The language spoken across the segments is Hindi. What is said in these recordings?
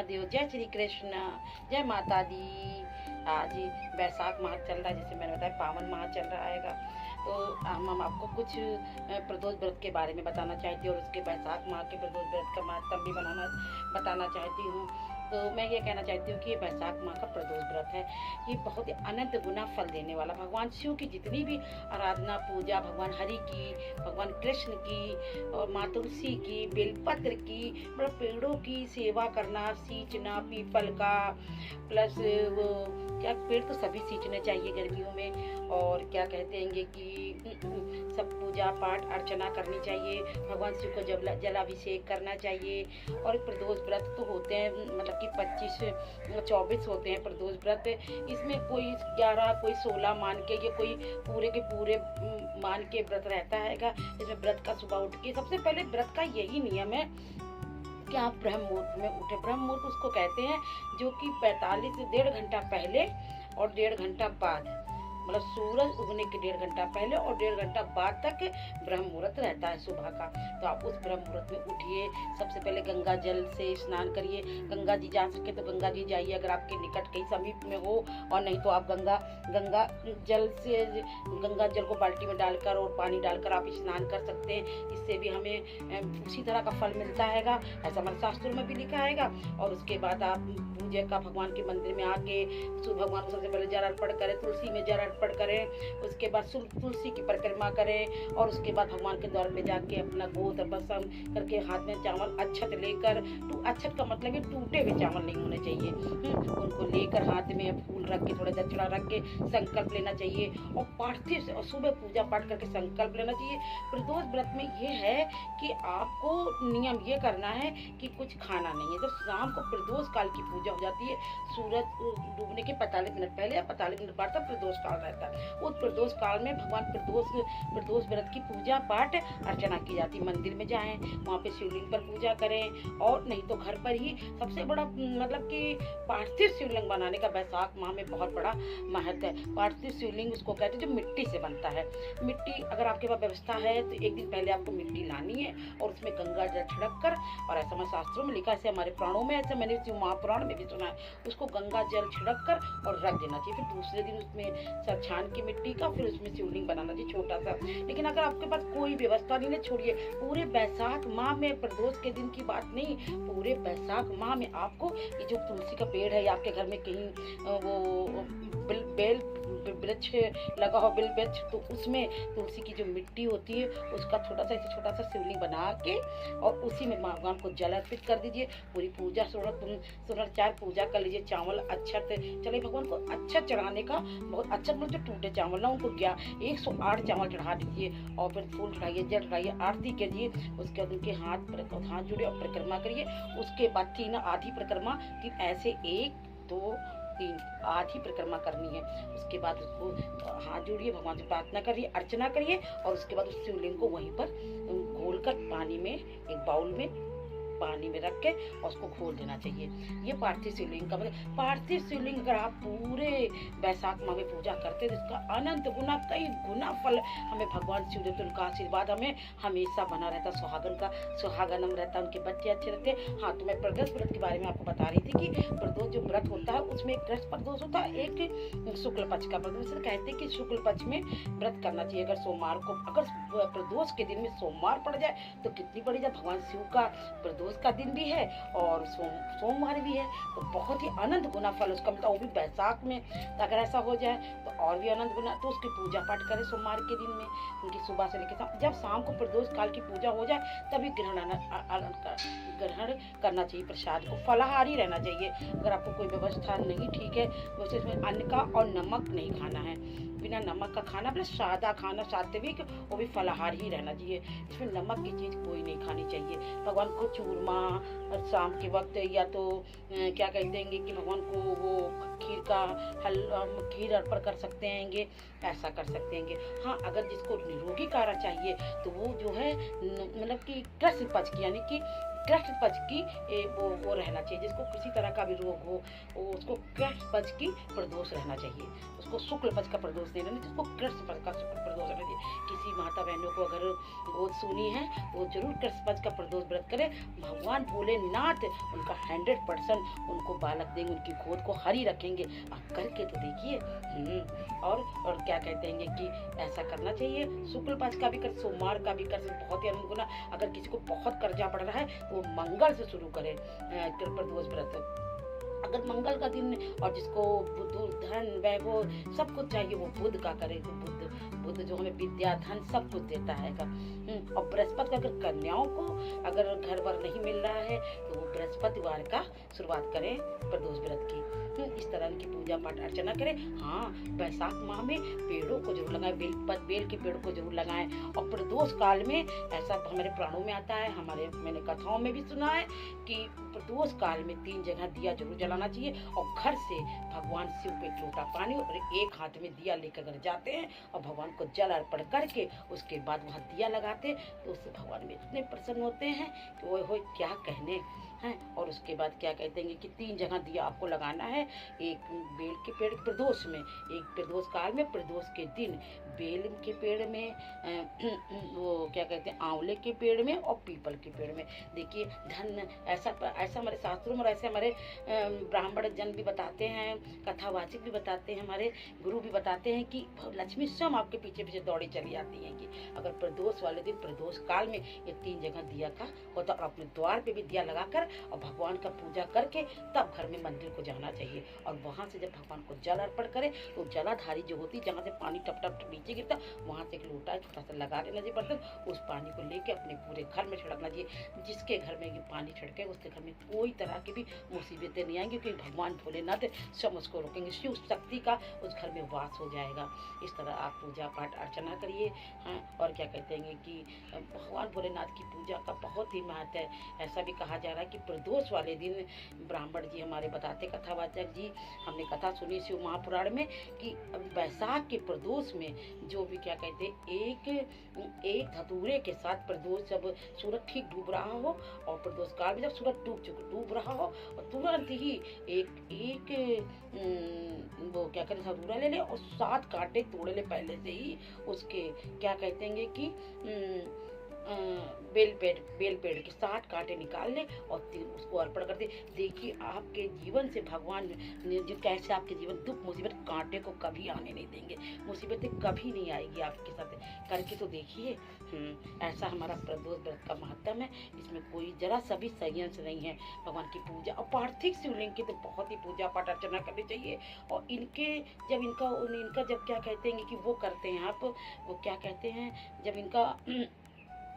महादेव, जय श्री कृष्ण, जय माता दी। आज बैसाख माह चल रहा है, जैसे मैंने बताया पावन माह चल रहा है। तो हम आपको कुछ प्रदोष व्रत के बारे में बताना चाहती हूँ और उसके बैसाख माह के प्रदोष व्रत का महत्व भी बताना चाहती हूँ। तो मैं ये कहना चाहती हूँ कि ये बैसाख माह का प्रदोष व्रत है, ये बहुत ही अनंत गुना फल देने वाला, भगवान शिव की जितनी भी आराधना पूजा, भगवान हरि की, भगवान कृष्ण की और माँ तुलसी की, बेलपत्र की, मतलब पेड़ों की सेवा करना, सींचना, पीपल का, प्लस वो क्या पेड़ तो सभी सींचने चाहिए गर्मियों में। और क्या कहते हैं कि सब पूजा पाठ अर्चना करनी चाहिए, भगवान शिव को जलाभिषेक करना चाहिए। और प्रदोष व्रत तो होते हैं, मतलब कि 25-24 होते हैं प्रदोष व्रत। इसमें कोई 11 कोई 16 मान के, ये कोई पूरे के पूरे मान के व्रत रहता है। इसमें व्रत का सुबह उठ के, सबसे पहले व्रत का यही नियम है कि आप ब्रह्म मुहूर्त में उठे। ब्रह्म मुहूर्त उसको कहते हैं जो कि 45 से 1.5 घंटा पहले और 1.5 घंटा बाद, मतलब सूरज उगने के 1.5 घंटा पहले और 1.5 घंटा बाद तक ब्रह्म मुहूर्त रहता है सुबह का। तो आप उस ब्रह्म मुहूर्त में उठिए, सबसे पहले गंगा जल से स्नान करिए। गंगा जी जा सके तो गंगा जी जाइए, अगर आपके निकट कहीं समीप में हो, और नहीं तो आप गंगा जल को बाल्टी में डालकर और पानी डालकर आप स्नान कर सकते हैं। इससे भी हमें उसी तरह का फल मिलता है, ऐसा हमारे शास्त्रों में भी लिखा है। और उसके बाद आप पूजा का भगवान के मंदिर में आके भगवान को सबसे पहले जल अर्पण करें, तुलसी में जल अर्पण करें, उसके बाद तुलसी की परिक्रमा करें, और उसके बाद भगवान के द्वार पे जाके अपना गोत्र बसम करके हाथ में चावल अक्षत लेकर, अक्षत का मतलब है टूटे हुए चावल नहीं होने चाहिए, उनको लेकर हाथ में फूल रख के, थोड़ा दक्षिणा रख के संकल्प लेना चाहिए। और पार्थिव से और सुबह पूजा पाठ करके संकल्प लेना चाहिए। प्रदोष व्रत में ये है कि आपको नियम ये करना है कि कुछ खाना नहीं है। जब शाम को प्रदोष काल की पूजा हो जाती है, सूरज डूबने के 45 मिनट पहले या 45 मिनट बाद तक प्रदोष काल रहता है। उस प्रदोष काल में भगवान प्रदोष व्रत की पूजा पाठ अर्चना की जाती है। मंदिर में जाएं, वहाँ पे शिवलिंग पर पूजा करें, और नहीं तो घर पर ही सबसे बड़ा मतलब कि पार्थिव शिवलिंग बनाने का बैसाख माह में बहुत बड़ा महत्व है। पार्थिव शिवलिंग उसको कहते हैं जो मिट्टी से बनता है। मिट्टी अगर आपके पास व्यवस्था है तो एक दिन पहले आपको मिट्टी लानी है और उसमें गंगा जल छिड़क कर, और ऐसा हमारे शास्त्रों में लिखा है, हमारे पुराणों में ऐसा मैंने महापुराण में भी सुना है, उसको गंगा जल छिड़क कर और रख देना चाहिए। फिर दूसरे दिन उसमें छान की मिट्टी का फिर उसमें शिवलिंग बनाना चाहिए छोटा सा। लेकिन अगर आपके पास कोई व्यवस्था नहीं है, छोड़िए, पूरे बैसाख माह में, प्रदोष के दिन की बात नहीं, पूरे बैसाख माह में आपको ये जो तुलसी का पेड़ है या आपके घर में कहीं वो बेल वृक्ष लगा हो, बिल वृक्ष, तो उसमें तुलसी की जो मिट्टी होती है उसका छोटा सा शिवलिंग बना के और उसी में भगवान को जल अर्पित कर दीजिए। पूरी पूजा सुनचार पूजा कर लीजिए। चावल अक्षत चले, भगवान को अक्षत चढ़ाने का बहुत अच्छा, मतलब जो टूटे चावल ना उनको 108 चावल चढ़ा दीजिए, और फिर फूल चढ़ाइए, जल चढ़ाइए, आरती कीजिए। उसके बाद उनके हाथ जोड़िए और परिक्रमा करिए। उसके बाद 3 आधी परिक्रमा, 3 ऐसे 1 2 3 आधी परिक्रमा करनी है। उसके बाद उसको हाथ जोड़िए, भगवान से प्रार्थना करिए, अर्चना करिए, और उसके बाद उस शिवलिंग को वहीं पर घोलकर पानी में, एक बाउल में पानी में रख के और उसको घोल देना चाहिए। ये पार्थिव शिवलिंग का मतलब, पार्थिव शिवलिंग अगर आप पूरे बैसाख माह में पूजा करते हैं तो इसका अनंत गुना, कई गुना फल हमें भगवान शिव देव, उनका आशीर्वाद हमें हमेशा बना रहता, सुहागनम रहता, उनके बच्चे अच्छे रहते। हाँ, तो मैं प्रदोष व्रत के बारे में आपको बता रही थी कि प्रदोष जो व्रत होता है उसमें एक कृष्ण प्रदोष होता है, एक शुक्ल पक्ष का प्रदोष। कहते हैं कि शुक्ल पक्ष में व्रत करना चाहिए। अगर सोमवार को, अगर प्रदोष के दिन में सोमवार पड़ जाए तो कितनी बड़ी जाए, भगवान शिव का प्रदोष का दिन भी है और सोमवार भी है, तो बहुत ही अनंत गुना फल उसका मिलता है। वो भी बैसाख में अगर ऐसा हो जाए तो और भी अनंत गुना। तो उसकी पूजा पाठ करें सोमवार के दिन में, उनकी सुबह से लेकर जब शाम को प्रदोष काल की पूजा हो जाए तभी ग्रहण करना चाहिए। प्रसाद को फलाहारी रहना चाहिए। अगर आपको कोई व्यवस्था नहीं ठीक है, वैसे इसमें अन्न का और नमक नहीं खाना है, बिना नमक का खाना, प्लस सादा खाना, सात्विक, वो भी फलाहार ही रहना चाहिए। इसमें नमक की चीज़ कोई नहीं खानी चाहिए। भगवान को चूरमा शाम के वक्त, या तो क्या कहते हैं कि भगवान को वो खीर अर्पण कर सकते हैं, ऐसा कर सकते हैं। हाँ, अगर जिसको निरोगी काढ़ा चाहिए तो वो जो है मतलब कि कृष्ण पक्ष की, यानी कि कृष्ण पक्ष की वो रहना चाहिए। जिसको किसी तरह का भी रोग हो उसको कृष्ण पक्ष की प्रदोष रहना चाहिए, उसको शुक्ल पक्ष का प्रदोष नहीं रहना, जिसको कृष्ण पक्ष का प्रदोष रहना चाहिए। किसी माता बहनों को अगर गोद सूनी है वो जरूर कृष्ण पक्ष का प्रदोष व्रत करे। भगवान भोलेनाथ उनका 100% उनको बालक देंगे, उनकी गोद को हरी रखेंगे। आप करके तो देखिए। और क्या कहते हैं कि ऐसा करना चाहिए। शुक्ल पक्ष का भी कर, सोमवार का भी कर, बहुत ही आनंद गुना। अगर किसी को बहुत कर्जा पड़ रहा है तो मंगल से शुरू करें प्रदोष व्रत। अगर मंगल का दिन और जिसको बुद्ध धन वैभव सब कुछ चाहिए वो बुध का करे, तो बुद्ध जो हमें विद्या धन सब कुछ देता है। और बृहस्पति का अगर कन्याओं को अगर घर बार नहीं मिल रहा है तो वो बृहस्पतिवार का शुरुआत करें प्रदोष व्रत की। इस तरह की पूजा पाठ अर्चना करें। हाँ, वैशाख माह में पेड़ों को जरूर लगाएं, बेल के पेड़ को जरूर लगाएं। और प्रदोष काल में ऐसा हमारे पुराणों में आता है, मैंने कथाओं में भी सुना है कि प्रदोष काल में 3 जगह दिया जरूर जलाना चाहिए। और घर से भगवान शिव पे एक लोटा पानी और एक हाथ में दिया लेकर अगर जाते हैं और भगवान को जल अर्पण करके उसके बाद वहाँ दिया लगाते तो उससे भगवान में इतने प्रसन्न होते हैं कि वो हो क्या कहने हैं। और उसके बाद क्या कहते हैं कि 3 जगह दिया आपको लगाना है। एक बेल के पेड़ प्रदोष में, एक प्रदोष काल में, प्रदोष के दिन बेल के पेड़ में, वो क्या कहते हैं आंवले के पेड़ में और पीपल के पेड़ में। देखिए धन ऐसा हमारे शास्त्रों में, ऐसे हमारे ब्राह्मण जन भी बताते हैं, कथावाचक भी बताते हैं, हमारे गुरु भी बताते हैं कि लक्ष्मी स्वयं आपके पीछे पीछे दौड़ी चली आती हैं। कि अगर प्रदोष वाले दिन प्रदोष काल में ये 3 जगह दिया का होता और अपने द्वार पे भी दिया लगाकर और भगवान का पूजा करके तब घर में मंदिर को जाना चाहिए। और वहाँ से जब भगवान को जल अर्पण करे तो जलाधारी जो होती, जहाँ से पानी टप टप नीचे गिरता, वहाँ से एक लोटा छोटा सा लगा देना चाहिए बर्तन। उस पानी को लेके अपने पूरे घर में छिड़कना चाहिए। जिसके घर में ये पानी छिड़के उसके घर में कोई तरह की भी मुसीबतें नहीं आएंगी, क्योंकि भगवान भोलेनाथ स्वयं उसको रोकेंगे। शिव शक्ति का उस घर में वास हो जाएगा। इस तरह आप पूजा पाठ अर्चना करिए। हाँ, और क्या कहते हैं कि भगवान भोलेनाथ की पूजा का बहुत ही महत्व है। ऐसा भी कहा जा रहा है कि प्रदोष वाले दिन ब्राह्मण जी हमारे बताते, कथावाचक जी, हमने कथा सुनी शिव महापुराण में कि वैशाख के प्रदोष में जो भी क्या कहते हैं एक धतूरे के साथ प्रदोष जब सूरज ठीक डूब रहा हो और प्रदोष काल में जब सूरज डूब रहा हो और तुरंत ही एक वो क्या कहते हैं धतूरा ले ले और 7 कांटे तोड़ ले पहले से ही उसके, क्या कहते हैं कि बेल पेड़ के 7 कांटे निकाल ले और उसको अर्पण कर दे। देखिए आपके जीवन से भगवान जो कैसे आपके जीवन दुख मुसीबत कांटे को कभी आने नहीं देंगे, मुसीबतें कभी नहीं आएगी आपके साथ। करके तो देखिए। ऐसा हमारा प्रदोष व्रत का महत्व है। इसमें कोई जरा सा भी संयंत्र नहीं है। भगवान की पूजा और पार्थिव शिवलिंग की तो बहुत ही पूजा पाठ अर्चना करनी चाहिए। और इनके जब जब क्या कहते हैं कि वो करते हैं आप, वो क्या कहते हैं जब इनका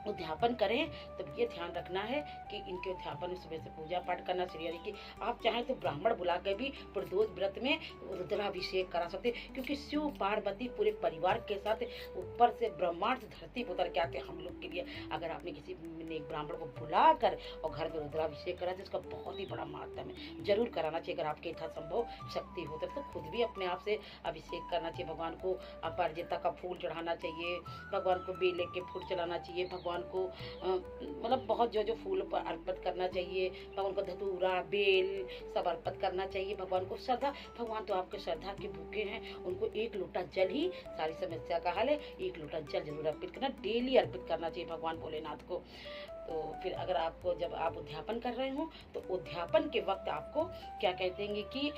उद्यापन करें तब ये ध्यान रखना है कि इनके उद्यापन में सुबह से पूजा पाठ करना चाहिए। कि आप चाहें तो ब्राह्मण बुला कर भी प्रदोष व्रत में रुद्राभिषेक करा सकते हैं, क्योंकि शिव पार्वती पूरे परिवार के साथ ऊपर से ब्रह्मांड से धरती पर उतर के आते हैं हम लोग के लिए। अगर आपने किसी ने एक ब्राह्मण को बुला कर और घर में रुद्राभिषेक करा तो इसका बहुत ही बड़ा महत्व है। जरूर कराना चाहिए। अगर आपके यथा संभव शक्ति हो तो खुद भी अपने आप से अभिषेक करना चाहिए। भगवान को अपराजिता का फूल चढ़ाना चाहिए, भगवान को बेले के फूल चढ़ाना चाहिए, भगवान को मतलब बहुत जो फूल पर अर्पित करना चाहिए। भगवान को धतूरा बेल सब अर्पित करना चाहिए। भगवान को श्रद्धा, भगवान तो आपके श्रद्धा के भूखे हैं, उनको 1 लोटा जल ही सारी समस्या का हल है। 1 लोटा जल जरूर अर्पित करना, डेली अर्पित करना चाहिए भगवान भोलेनाथ को। तो फिर अगर आपको जब आप उद्यापन कर रहे हो तो उद्यापन के वक्त आपको क्या कहते हैं कि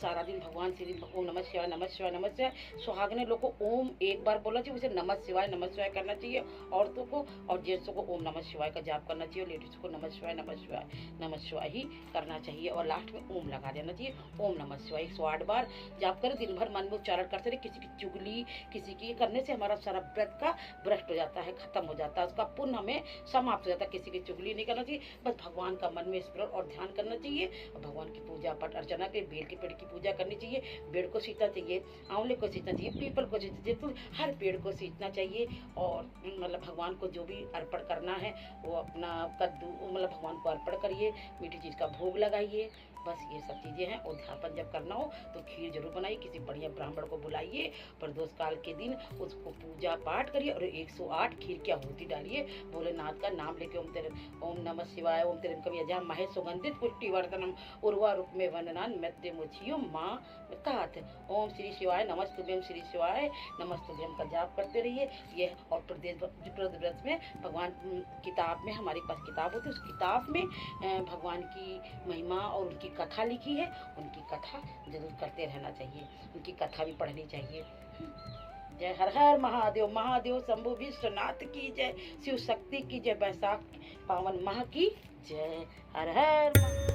सारा दिन भगवान श्री ओम नमः शिवाय नमः शिवाय नमः शिवाय, सुहागने लोग को ओम एक बार बोलना चाहिए, उसे नमः शिवाय करना चाहिए औरतों को, और जेंट्सों को ओम नमः शिवाय का जाप करना चाहिए, और लेडीज को नमः शिवाय ही करना चाहिए। और लास्ट में ओम लगा देना चाहिए। ओम नमः शिवाय 108 बार जाप करें। दिन भर मन में उच्चारण करते रहे। किसी की चुगली किसी की करने से हमारा सारा व्रत का भ्रष्ट हो जाता है, खत्म हो जाता है, उसका पुण्य हमें समाप्त हो जाता है। किसी की चुगली नहीं करना चाहिए, बस भगवान का मन में स्मरण और ध्यान करना चाहिए। और भगवान की पूजा पाठ अर्चना के बेल के पेड़ की पूजा करनी चाहिए, पेड़ को सींचना चाहिए, आंवले को सींचना चाहिए, पीपल को सींचना चाहिए, तो हर पेड़ को सींचना चाहिए। और मतलब भगवान को जो भी अर्पण करना है वो अपना कद्दू मतलब भगवान को अर्पण करिए, मीठी चीज़ का भोग लगाइए। बस ये सब चीज़ें हैं। और ध्यापन जब करना हो तो खीर जरूर बनाइए, किसी बढ़िया ब्राह्मण को बुलाइए, प्रदोष काल के दिन उसको पूजा पाठ करिए और 108 खीर की आहुति डालिए। भोलेनाथ का नाम लेके ओम नमः शिवाय, ओम तेरम कवि अजा महे सुगंधित पुष्टिवर्धनम उर्वा रूप में वंदनान मृत्यु मुछियो माँ तात। ओम श्री शिवाय नमस्तुभ्यम, श्री शिवाय नमस्तुभ्यम का जाप करते रहिए। ये और प्रदेश व्रत में भगवान किताब में हमारे पास किताब होती है, उस किताब में भगवान की महिमा और उनकी कथा लिखी है, उनकी कथा जरूर करते रहना चाहिए, उनकी कथा भी पढ़नी चाहिए। जय हर हर महादेव, महादेव शंभु विश्वनाथ की जय, शिव शक्ति की जय, बैसाख पावन माह की जय। हर हर